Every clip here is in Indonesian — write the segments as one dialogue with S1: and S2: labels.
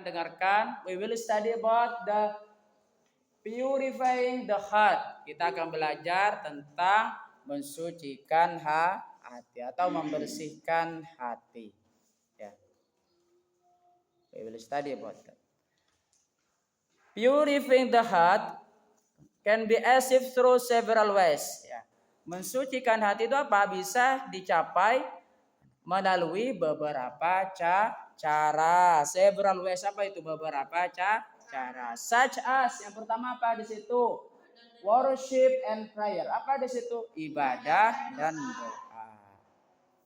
S1: dengarkan. We will study about the purifying the heart. Kita akan belajar tentang mensucikan hati atau membersihkan hati. Ya. We will study about that. Purifying the heart can be achieved through several ways. Ya. Mensucikan hati itu apa? Bisa dicapai melalui beberapa cara. Several ways apa itu? Beberapa cara. Such as yang pertama apa di situ? Worship and prayer. Apa di situ? Ibadah dan doa.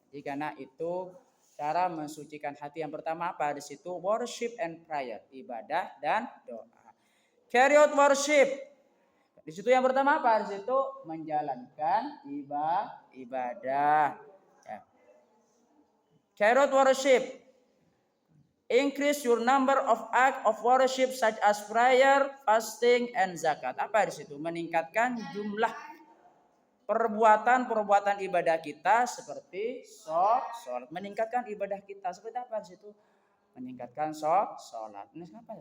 S1: Jadi karena itu cara mensucikan hati yang pertama apa di situ? Worship and prayer. Ibadah dan doa. Carry out worship. Di situ yang pertama apa? Di situ menjalankan ibadah. Ya. Carry out worship. Increase your number of act of worship such as prayer, fasting, and zakat. Apa di situ? Meningkatkan jumlah perbuatan ibadah kita seperti sholat. Meningkatkan ibadah kita seperti apa di situ? Meningkatkan sholat. Ini apa?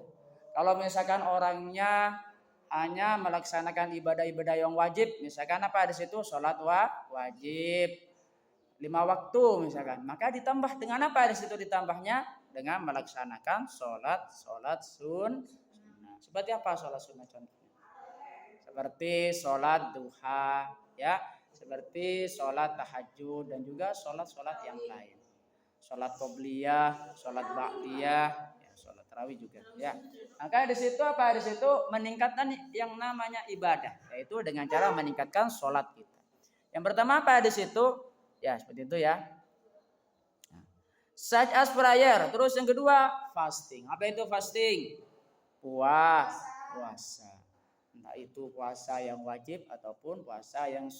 S1: Kalau misalkan orangnya hanya melaksanakan ibadah-ibadah yang wajib, misalkan apa di situ? Sholat wajib 5 waktu misalkan, maka ditambah dengan apa di situ ditambahnya? Dengan melaksanakan sholat sunnah. Seperti apa sholat sunnah contohnya? Seperti sholat duha, ya, seperti sholat tahajud dan juga sholat yang lain. Sholat qobliyah, sholat ba'diyah, ya, sholat tarawih juga, ya. Maka di situ apa? Di situ meningkatkan yang namanya ibadah, yaitu dengan cara meningkatkan sholat kita. Yang pertama apa di situ? Ya seperti itu ya. Such as prayer. Terus yang kedua fasting. Apa itu fasting? Puasa. Entah itu puasa yang wajib ataupun puasa yang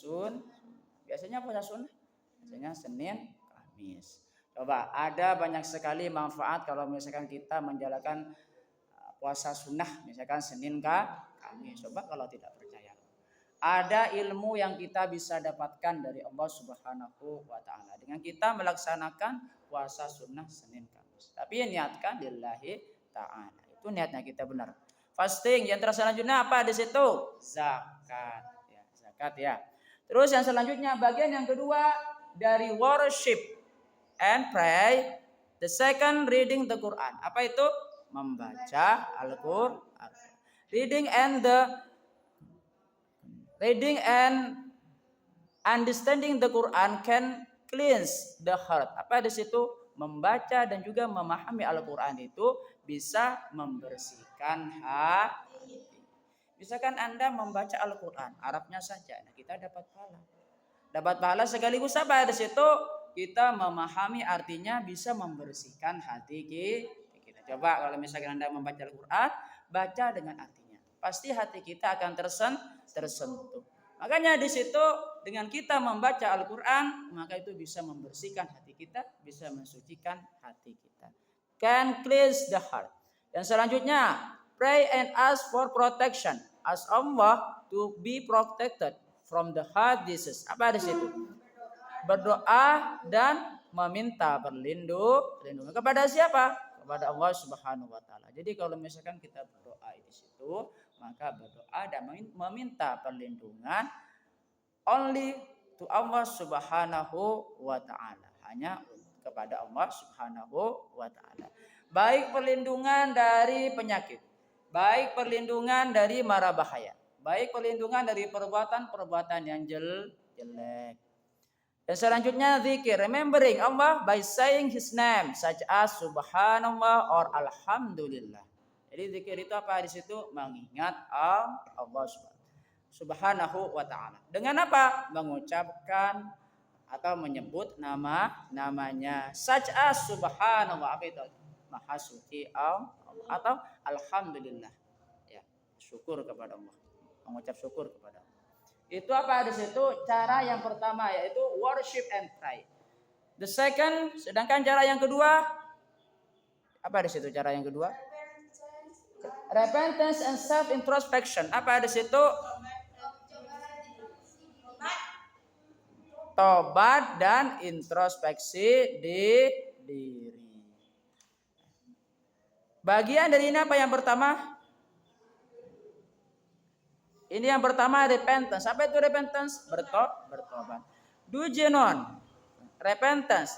S1: Biasanya puasa sunnah. Biasanya Senin, Kamis. Coba ada banyak sekali manfaat kalau misalkan kita menjalankan puasa sunnah. Misalkan Senin Kamis. Coba kalau tidak percaya. Ada ilmu yang kita bisa dapatkan dari Allah Subhanahu wa taala dengan kita melaksanakan puasa sunnah Senin Kamis. Tapi niatkan lillahi taala. Itu niatnya kita benar. Fasting yang selanjutnya apa di situ? Zakat. Ya, zakat ya. Terus yang selanjutnya bagian yang kedua dari worship and pray. The second reading the Quran. Apa itu? Membaca Al-Qur'an. Reading and understanding the Quran can cleanse the heart. Apa di situ? Membaca dan juga memahami Al-Quran itu bisa membersihkan hati. Misalkan Anda membaca Al-Quran, Arabnya saja, nah kita dapat pahala. Dapat pahala sekaligus apa di situ? Kita memahami artinya bisa membersihkan hati kita. Coba kalau misalkan Anda membaca Al-Quran, baca dengan artinya. Pasti hati kita akan tersentuh. Makanya di situ dengan kita membaca Al-Quran, maka itu bisa membersihkan hati kita, bisa mensucikan hati kita. Can cleanse the heart. Dan selanjutnya, pray and ask for protection. Ask Allah to be protected from the heart disease. Apa di situ? Berdoa dan meminta perlindungan kepada siapa? Kepada Allah Subhanahu wa taala. Jadi kalau misalkan kita berdoa di situ, maka berdoa dan meminta perlindungan only to Allah Subhanahu wa taala. Hanya kepada Allah Subhanahu wa taala. Baik perlindungan dari penyakit, baik perlindungan dari mara bahaya, baik perlindungan dari perbuatan-perbuatan yang jelek. Dan selanjutnya zikir, remembering Allah by saying His name such as Subhanallah or Alhamdulillah. Jadi zikir itu apa di situ? Mengingat Allah Subhanahu wa taala. Dengan apa? Mengucapkan atau menyebut namanya such as Subhanallah. Apa itu? Maha suci Allah atau Alhamdulillah. Ya, syukur kepada Allah. Mengucap syukur kepada Allah. Itu apa di situ? Cara yang pertama yaitu worship and pray. The second, sedangkan cara yang kedua apa di situ? Cara yang kedua? Repentance and self introspection. Apa di situ? Tobat dan introspeksi di diri. Bagian dari ini apa yang pertama? Ini yang pertama repentance. Apa itu repentance? Bertobat. Do you know? Repentance.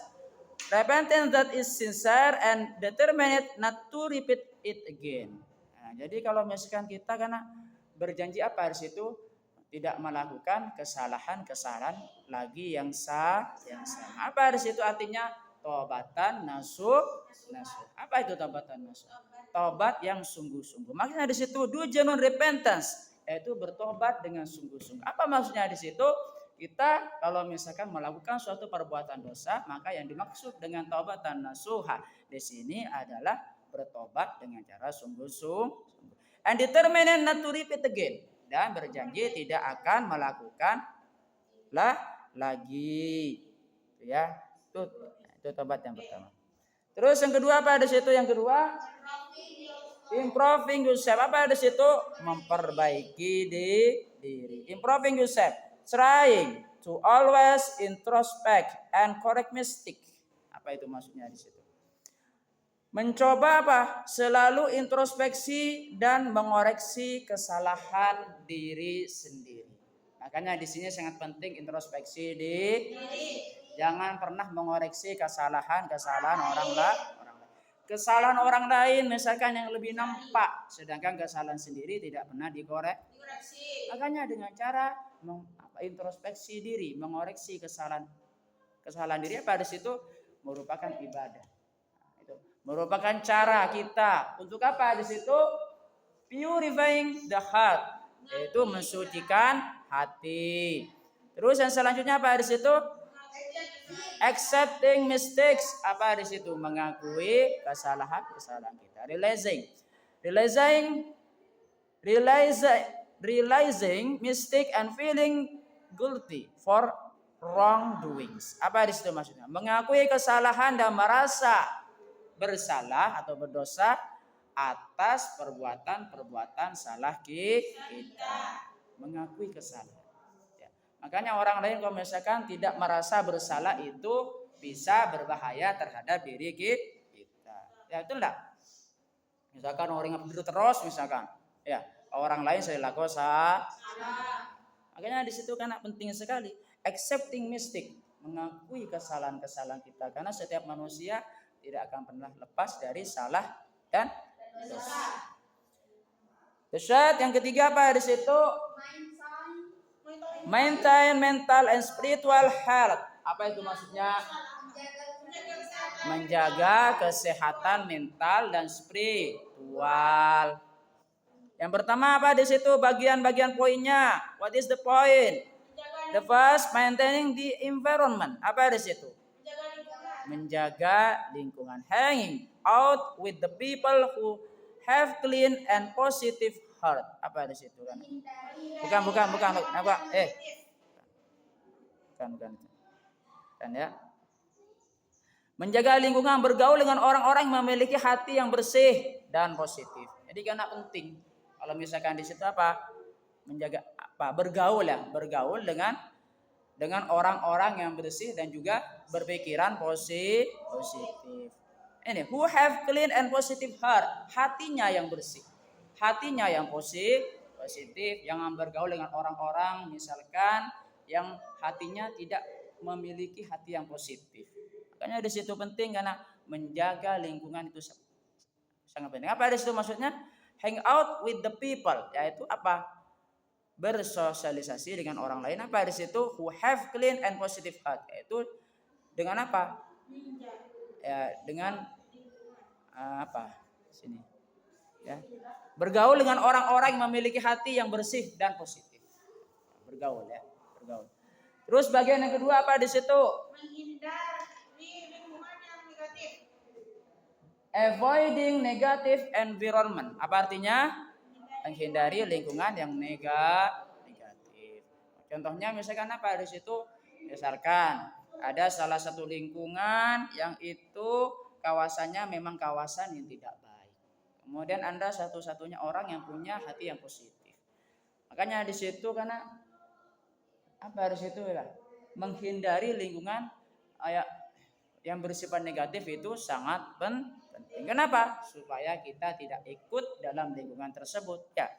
S1: Repentance that is sincere and determined not to repeat it again. Nah, jadi kalau misalkan kita karena berjanji apa di situ, tidak melakukan kesalahan lagi yang sama. Apa di situ artinya? Tobatan nasuh. Apa itu tobatan nasuh? Tobat yang sungguh-sungguh. Maksudnya di situ do genuine repentance, yaitu bertobat dengan sungguh-sungguh. Apa maksudnya di situ? Kita kalau misalkan melakukan suatu perbuatan dosa, maka yang dimaksud dengan taubatan nasuha di sini adalah bertobat dengan cara sungguh-sungguh. And determined not to repeat again, dan berjanji tidak akan melakukan lagi. Ya, itu tobat yang pertama. Terus yang kedua apa di situ? Yang kedua, improving yourself. Apa di situ? Memperbaiki diri. Improving yourself. Trying to always introspect and correct mistake. Apa itu maksudnya di situ? Mencoba apa? Selalu introspeksi dan mengoreksi kesalahan diri sendiri. Makanya di sini sangat penting introspeksi diri. Jangan pernah mengoreksi kesalahan orang lain. Kesalahan orang lain misalkan yang lebih nampak, sedangkan kesalahan sendiri tidak pernah dikoreksi. Makanya dengan cara introspeksi diri, mengoreksi kesalahan diri apa di situ merupakan ibadah. Itu merupakan cara kita untuk apa di situ? Purifying the heart, yaitu mensucikan hati. Terus yang selanjutnya apa di situ? Accepting mistakes. Apa di situ? Mengakui kesalahan kita. Realizing mistake and feeling guilty for wrongdoings. Apa di situ maksudnya? Mengakui kesalahan dan merasa bersalah atau berdosa atas perbuatan salah kita. Mengakui kesalahan. Ya. Makanya orang lain kalau misalkan tidak merasa bersalah itu bisa berbahaya terhadap diri kita. Ya itu enggak. Misalkan orang yang begitu terus misalkan, ya orang lain saya lakukan salah. Makanya di situ karena penting sekali accepting mistake, mengakui kesalahan kita karena setiap manusia tidak akan pernah lepas dari salah dan dosa. Terus yang ketiga apa di situ? Maintain mental and spiritual health. Apa itu maksudnya? Menjaga kesehatan mental dan spiritual. Yang pertama apa di situ bagian-bagian poinnya? What is the point? The first, maintaining the environment. Apa di situ? Menjaga lingkungan. Hanging out with the people who have clean and positive heart. Apa di situ kan? Bukan. Apa? Bukan. Kan ya? Menjaga lingkungan, bergaul dengan orang-orang yang memiliki hati yang bersih dan positif. Jadi karena penting. Kalau misalkan di situ apa? Menjaga apa? Bergaul dengan orang-orang yang bersih dan juga berpikiran positif. Ini who have clean and positive heart, hatinya yang bersih, hatinya yang positif, yang bergaul dengan orang-orang misalkan yang hatinya tidak memiliki hati yang positif. Makanya di situ penting karena menjaga lingkungan itu sangat penting. Apa di situ maksudnya? Hang out with the people, yaitu apa? Bersosialisasi dengan orang lain. Apa di situ? Who have clean and positive heart, yaitu dengan apa? Ya, dengan apa? Sini. Ya. Bergaul dengan orang-orang yang memiliki hati yang bersih dan positif. Bergaul. Terus bagian yang kedua apa di situ? Menghindari lingkungan yang negatif. Avoiding negative environment. Apa artinya? Menghindari lingkungan yang negatif. Contohnya misalkan apa di situ? Misalkan ada salah satu lingkungan yang itu kawasannya memang kawasan yang tidak baik. Kemudian Anda satu-satunya orang yang punya hati yang positif. Makanya di situ karena apa di situ ya? Menghindari lingkungan yang bersifat negatif itu sangat penting. penting. Kenapa? Supaya kita tidak ikut dalam lingkungan tersebut. Ya,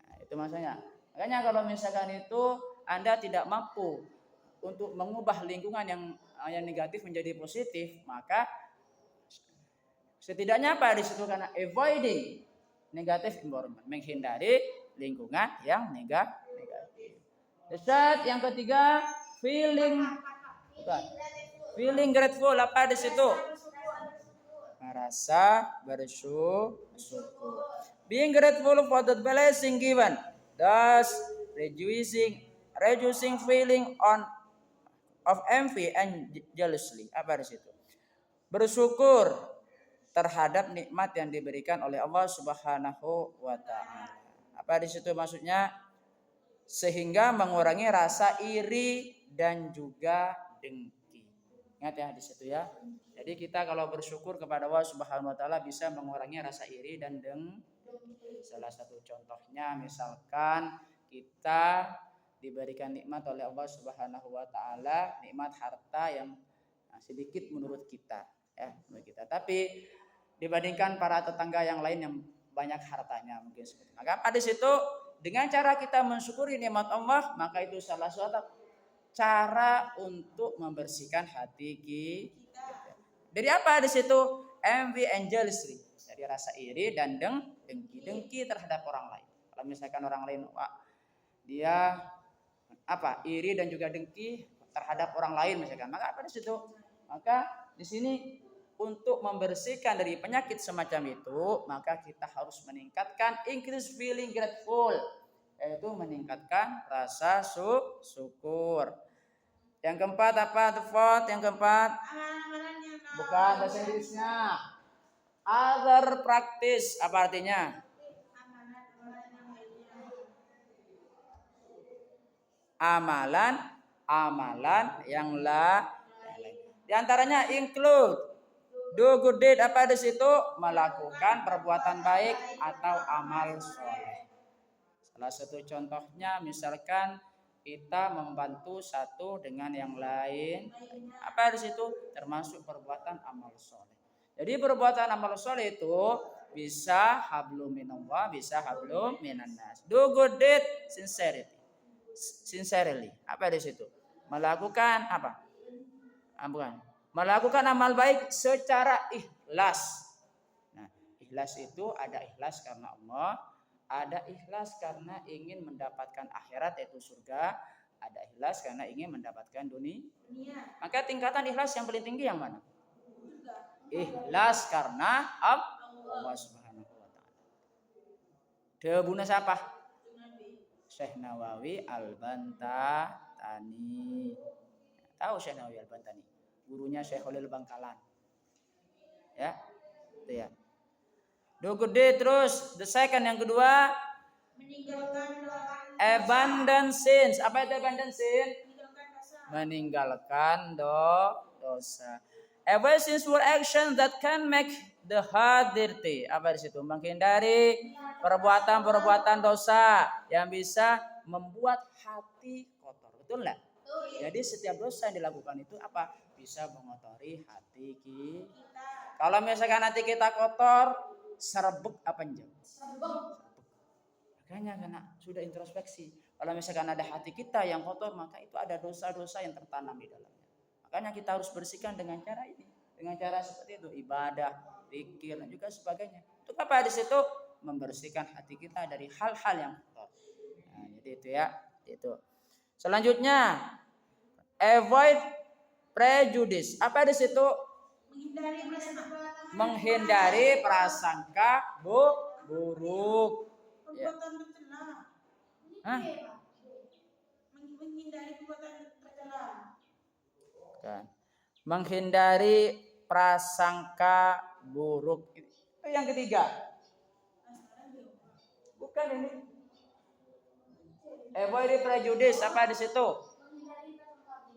S1: nah, itu maksudnya. Makanya kalau misalkan itu Anda tidak mampu untuk mengubah lingkungan yang negatif menjadi positif, maka setidaknya apa di situ, karena avoiding negative environment, menghindari lingkungan yang negatif. Saat yang ketiga, feeling grateful. Apa di situ? Merasa bersyukur. Being grateful for the blessing given, thus reducing feeling of envy and jealousy. Apa di situ? Bersyukur terhadap nikmat yang diberikan oleh Allah Subhanahu wa taala. Apa di situ maksudnya? Sehingga mengurangi rasa iri dan juga dengki. Ingat ya di situ ya. Jadi kita kalau bersyukur kepada Allah Subhanahu wa taala bisa mengurangi rasa iri dan dengki. Salah satu contohnya misalkan kita diberikan nikmat oleh Allah Subhanahu wa taala, nikmat harta yang sedikit menurut kita ya, menurut kita. Tapi dibandingkan para tetangga yang lain yang banyak hartanya mungkin seperti. Maka pada situ dengan cara kita mensyukuri nikmat Allah, maka itu salah satu cara untuk membersihkan hati kita. Dari apa di situ? Envy and jealousy. Dari rasa iri dan dengki terhadap orang lain. Kalau misalkan orang lain dia iri dan juga dengki terhadap orang lain misalkan, maka apa di situ? Maka di sini untuk membersihkan dari penyakit semacam itu, maka kita harus meningkatkan increase feeling grateful, yaitu meningkatkan rasa syukur. Yang keempat apa? The fourth, yang keempat. Bukan bahasa Inggrisnya. Other practice, apa artinya? Amalan yang lain. Di antaranya include do good deed, apa di situ? Melakukan perbuatan baik atau amal soleh. Salah satu contohnya misalkan kita membantu satu dengan yang lain, apa di situ? Termasuk perbuatan amal soleh. Jadi perbuatan amal soleh itu bisa hablum minallah, bisa hablum minannas. Do good deed sincerely. Apa di situ? Melakukan apa? Bukan. Melakukan amal baik secara ikhlas. Nah, ikhlas itu ada ikhlas karena Allah, ada ikhlas karena ingin mendapatkan akhirat yaitu surga, ada ikhlas karena ingin mendapatkan dunia. Maka tingkatan ikhlas yang paling tinggi yang mana? Ikhlas karena Allah Subhanahu wa taala. Debuna siapa? Syekh Nawawi Al-Bantani. Tahu Syekh Nawawi Al-Bantani? Gurunya Syekh Khalil Bangkalan. Ya, itu ya. Do good deed terus. The second yang kedua, meninggalkan abundant sins. Apa itu abundant sin? Meninggalkan dosa. Avoid sinful action that can make the heart dirty. Apa di situ? Menghindari perbuatan-perbuatan dosa yang bisa membuat hati kotor. Betul enggak? Jadi setiap dosa yang dilakukan itu apa? Bisa mengotori hati kita. Kalau misalkan hati kita kotor, serbuk apa enggak? Serbuk. Makanya karena sudah introspeksi. Kalau misalkan ada hati kita yang kotor, maka itu ada dosa-dosa yang tertanam di dalamnya. Makanya kita harus bersihkan dengan cara ini. Dengan cara seperti itu, ibadah, zikir dan juga sebagainya. Untuk apa di situ? Membersihkan hati kita dari hal-hal yang kotor. Nah, jadi itu ya, itu. Selanjutnya, avoid prejudice. Apa di situ? Menghindari prasangka buruk. Ya. Hah? Menghindari perbuatan tercela. Kan. Menghindari prasangka buruk. Itu yang ketiga. Bukan ini. Avoid prejudice, apa di situ?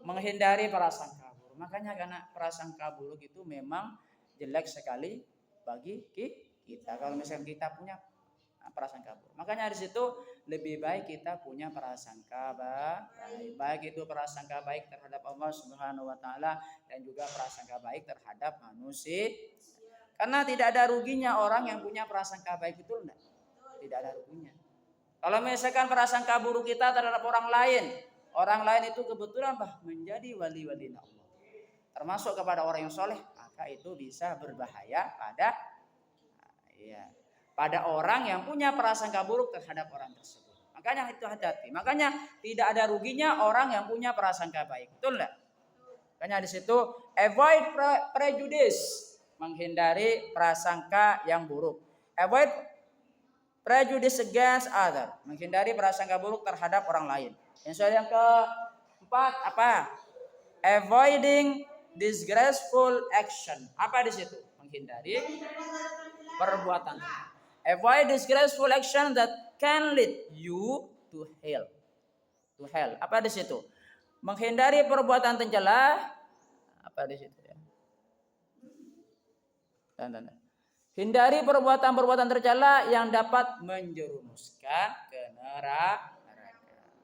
S1: Menghindari prasangka buruk. Makanya karena prasangka buruk itu memang jelek sekali bagi kita. Kalau misalnya kita punya prasangka buruk, makanya di situ lebih baik kita punya prasangka baik. Baik itu prasangka baik terhadap Allah Subhanahu wa taala dan juga prasangka baik terhadap manusia. Karena tidak ada ruginya orang yang punya prasangka baik, betul enggak? Tidak ada ruginya. Kalau misalkan prasangka buruk kita terhadap orang lain itu kebetulan menjadi wali-wali Allah, termasuk kepada orang yang soleh, maka itu bisa berbahaya pada orang yang punya prasangka buruk terhadap orang tersebut. Makanya itu hati-hati. Makanya tidak ada ruginya orang yang punya prasangka baik, betul enggak? Makanya di situ avoid prejudice, menghindari prasangka yang buruk. Avoid prejudice against other, menghindari prasangka buruk terhadap orang lain. Yang keempat apa? Avoiding disgraceful action. Apa di situ? Menghindari perbuatan. Avoid disgraceful action that can lead you to hell. To hell. Apa di situ? Menghindari perbuatan tercela. Apa di situ ya? Hindari perbuatan-perbuatan tercela yang dapat menjerumuskan ke neraka.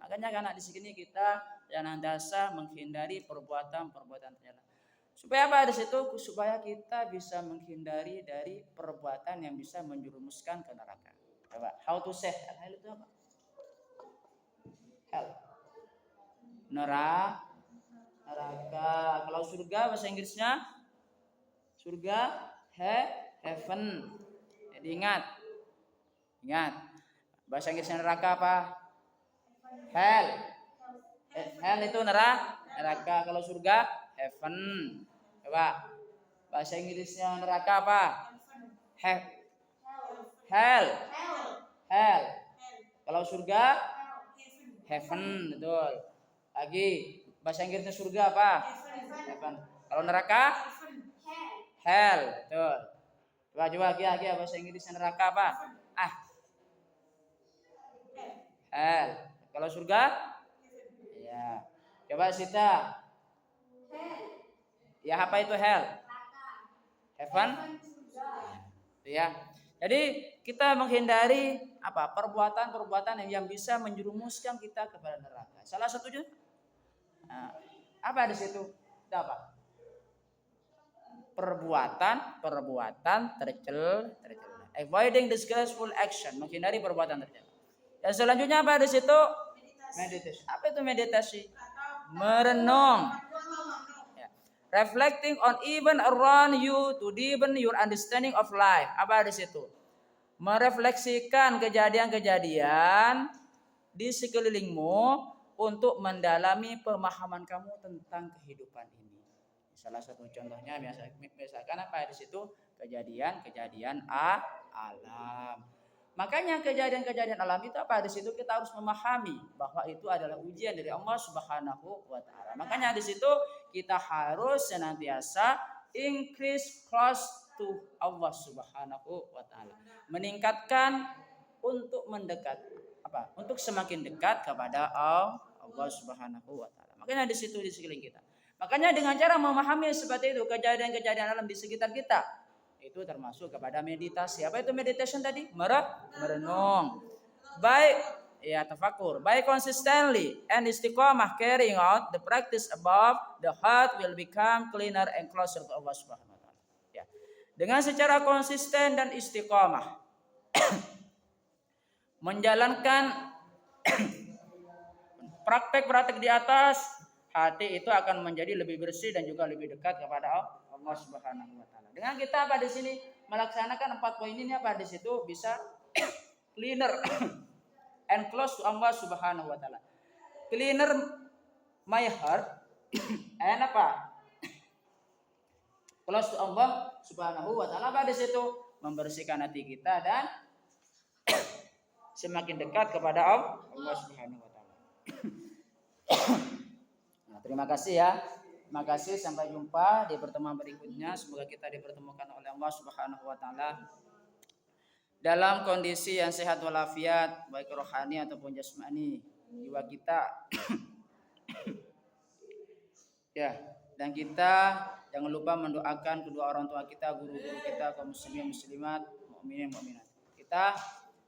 S1: Makanya karena di sini kita senantiasa menghindari perbuatan-perbuatan tercela. Supaya apa di situ? Supaya kita bisa menghindari dari perbuatan yang bisa menjerumuskan ke neraka. Coba, how to say hell itu apa? Hell. Neraka. Kalau surga bahasa Inggrisnya surga, heaven. Jadi ingat. Bahasa Inggrisnya neraka apa? Hell. Hell itu neraka. Kalau surga, heaven. Coba. Bahasa Inggrisnya neraka apa? Hell. Kalau surga, heaven. Betul. Lagi. Bahasa Inggrisnya surga apa? Heaven. Kalau neraka? Hell. Betul. Coba bahasa Inggrisnya neraka apa? Hell. Kalau surga? Ya. Coba Sita. Ya, apa itu hell? Heaven? Ya. Jadi kita menghindari apa? Perbuatan-perbuatan yang bisa menjerumuskan kita kepada neraka. Salah satunya apa di situ? Itu apa? Perbuatan tercela. Avoiding disgraceful action, menghindari perbuatan tercela. Dan selanjutnya apa di situ? Meditasi. Apa itu meditasi? Merenung. Ya. Reflecting on even around you to deepen your understanding of life. Apa di situ? Merefleksikan kejadian-kejadian di sekelilingmu untuk mendalami pemahaman kamu tentang kehidupan ini. Salah satu contohnya misalkan apa di situ? Kejadian-kejadian alam. Makanya kejadian-kejadian alam itu apa di situ kita harus memahami bahwa itu adalah ujian dari Allah Subhanahu wa taala. Makanya di situ kita harus senantiasa increase close to Allah Subhanahu wa taala. Meningkatkan untuk mendekat untuk semakin dekat kepada Allah Subhanahu wa taala. Makanya di situ di sekeliling kita. Makanya dengan cara memahami seperti itu kejadian-kejadian alam di sekitar kita, itu termasuk kepada meditasi. Apa itu meditation tadi? Merenung. Tafakur. By consistently and istiqamah carrying out the practice above, the heart will become cleaner and closer to Allah Subhanahu wa taala. Ya. Dengan secara konsisten dan istiqamah menjalankan praktek-praktek di atas, hati itu akan menjadi lebih bersih dan juga lebih dekat kepada Allah Subhanahu wa taala. Dengan kita di sini melaksanakan 4 poin ini di situ bisa cleaner and close to Allah Subhanahu wa taala. Cleaner my heart and close to Allah Subhanahu wa taala di situ membersihkan hati kita dan semakin dekat kepada Allah Subhanahu wa taala. Nah, terima kasih ya. Terima kasih, sampai jumpa di pertemuan berikutnya. Semoga kita dipertemukan oleh Allah Subhanahu wa taala dalam kondisi yang sehat walafiat, baik rohani ataupun jasmani jiwa kita. Ya, dan kita jangan lupa mendoakan kedua orang tua kita, guru-guru kita, kaum muslimin muslimat, mukminin mukminat. Kita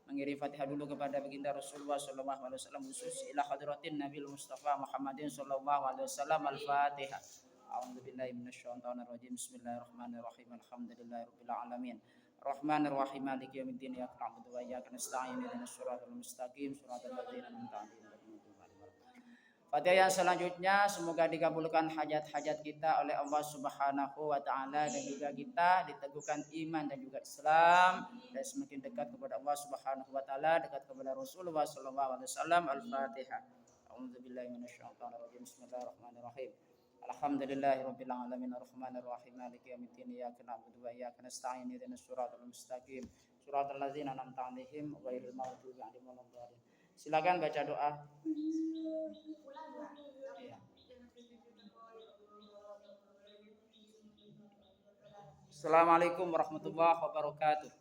S1: mengirim Fatihah dulu kepada baginda Rasulullah sallallahu alaihi wasallam, khusus ila hadratin Nabi Mustafa Muhammadin sallallahu alaihi wasallam. Al-Fatihah. A'udzubillahi minasyaitonirrajim. Bismillahirrahmanirrahim. Alhamdulillahirabbil alamin. Rahmanir Rahim. Maliki yaumiddin. Iyyaka na'budu wa iyyaka nasta'in. Ihdinas siratal mustaqim. Shiratal ladzina an'amta 'alaihim ghairil maghdubi 'alaihim waladdallin. Fatihah yang selanjutnya semoga dikabulkan hajat-hajat kita oleh Allah Subhanahu wa taala dan juga kita diteguhkan iman dan juga Islam dan semakin dekat kepada Allah Subhanahu wa taala, dekat kepada Rasulullah sallallahu alaihi wasallam. Al-Fatihah. A'udzubillahi minasyaitonirrajim. Bismillahirrahmanirrahim. Alhamdulillahirabbil alamin arrahmanir rahim maliki yaumiddin iyyaka na'budu wa iyyaka nasta'in ihdinas siratal mustaqim siratal ladzina an'amta 'alaihim ghairil maghdubi 'alaihim waladdallin. Silakan baca doa. Ya. Assalamualaikum warahmatullahi wabarakatuh.